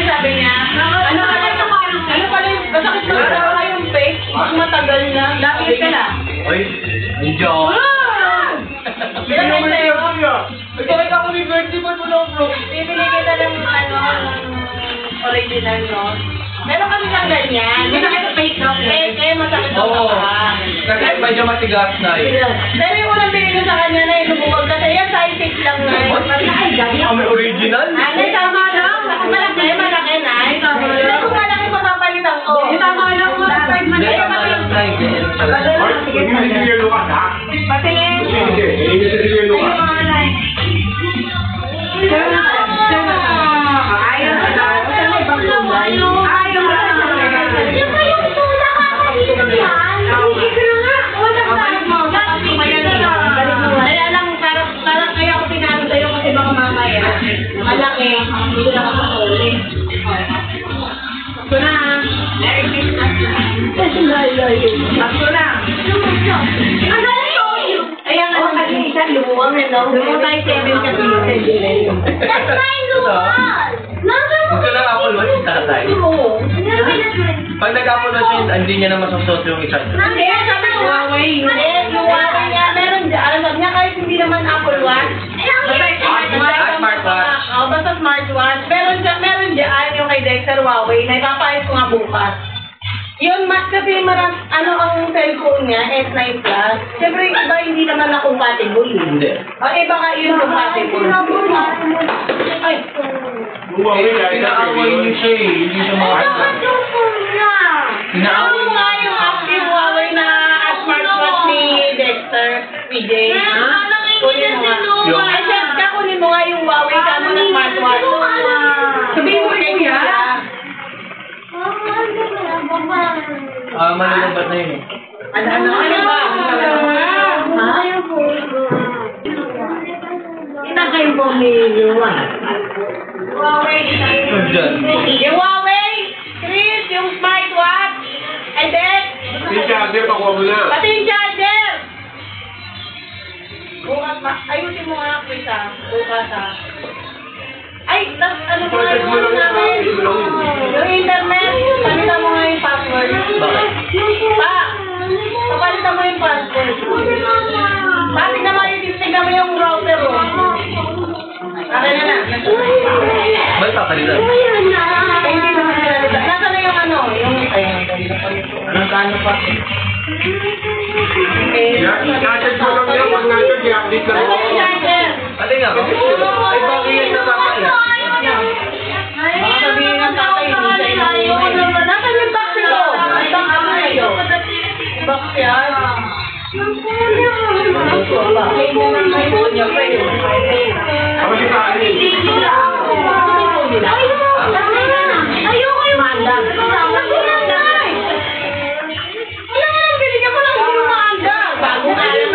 sabi niya? Ano pala yung, masakit na yung fake? Mas matagal na. Lapit ka na. Uy, enjoy. Ilan na sa'yo? Nagkakit ako ni birthday mo lang, bro. Bibili kita ng original, no? Meron kami ng ganyan. Masakit na fake, no? Kaya masakit na Oo. pa. Kasi medyo matigas na yun. Pero yung unang binili sa kanya na yung lumubog kasi yan, size 6 lang na yun. Ay, gabi. May original? Ay, tama lang. Malaki na. Ay, tama lang. Hindi kung malaki papapalitan ko. Tama lang. Hindi, tama lang tayo. Sige, Lucas, ha? Patingin. Sige, Lucas. Malaki, hindi lang ako huli. Ito na. Ito na. Ayan, ano kasi isang lumuwang na daw. Lumuwang tayo 7 kasi yung That's my luwag! Gusto lang ako luwas si tatay. Pag nag-apple wash yun, hindi niya na masusot yung isa niya. Hindi, sabi ko, Huawei. Hindi, Huawei niya. Meron dyan. Alam niya kahit hindi naman Apple Watch. Smartwatch. Basta smartwatch. Meron dyan yung kay Dexter Huawei. May papayos ko nga bukas. Yun, mas kasi ano ang cellphone niya, S9 Plus. Siyempre, iba hindi naman na compatible. Hindi. O, iba ka yun compatible. Ay. Inaaway niyo siya eh. Hindi siya mga Ano nga yung active Huawei na smartwatch ni Dexter, PJ? Kunin mo nga. Ay, Chef, kunin mo nga yung Huawei ka mo na smartwatch. Sabihin mo kay Kuya. Malulumbat na yun eh. Ano ba? Inagay mo ni Yuan. Huawei. Diyan. Yung Huawei, Chris, yung smartwatch. And then, Yung charger, pakuha mo na. pati yung charger. Bukas ma, ayusin mo nga, Chris, ha. Bukas, ha. Ay, ano mo nga yung ano namin? Yung internet, palitan mo nga yung password. Bakit? Papalitan mo yung password. Tignan mo yung router, oh. Okay na. Ba't papalitan? Hindi naman pinalitan. Nasaan na yung ano? Nagkano pa? I-charge mo lang yan. Pag na-charge, i-update lang Nasaan ako. yung charger? Ate nga, ay bakit yan na tatay? Baka sabihin ng tatay, hindi siya inahin. Nasaan yung box nito? Ay, box ano yun? Box yan. May phone niya pa yun. Ako si Kali. Ayoko yung mandag. Bago ka rin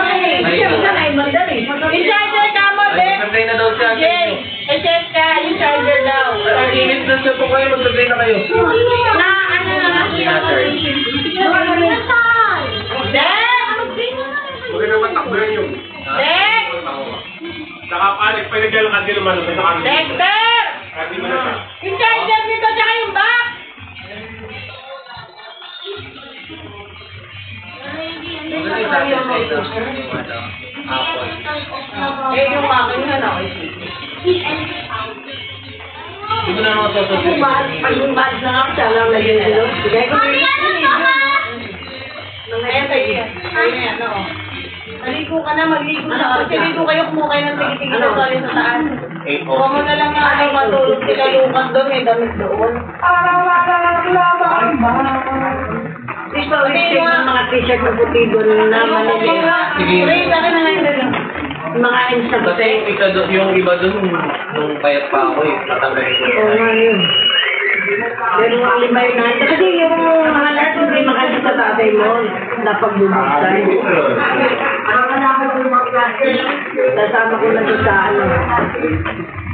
yung charger ka mo, Ay, mag-play na daw siya. Jay, i-check ka yung charger daw. Init na siya po kayo, mag-play na kayo. Na, ano na? Dek! Huwag na matakbuhan yung. Dek! Saka Alex, pag naglalakad din naman sa kami. Dexter! Kasi mo na siya. Yung charger nito tsaka yung box! Maganda yung tatay sa ito. Apple. Eh, yung akin nga na. Hindi ko na naman sasabihin. Pag yung bad na nga, siya lang lagyan nilo. Sige, kung Ayan, ano. Maligo ka na, magligo na. Kasi ligo kayo, kumuha kayo ng tigit-tigit na tuwalin sa taas. Huwag mo na lang nga matulog sila Lucas doon, may damit doon. ito, check ng mga t-shirt na puti doon na maliliit. Sige. Ray, sa akin na lang yun. Mga instant. Kasi yung iba dun, nung payat pa ako eh, tatanggalin ko. Oo nga yun. Pero ang lima yun natin. Kasi yung mga lahat hindi makasya sa tatay mo. Napagbubuksan. Kasama ko na doon sa ano.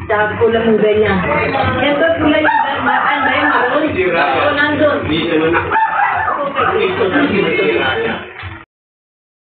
Sa pula mong ganyan. Ito pula yung daan ba yun? Ako nandun. Dito na. Dito na.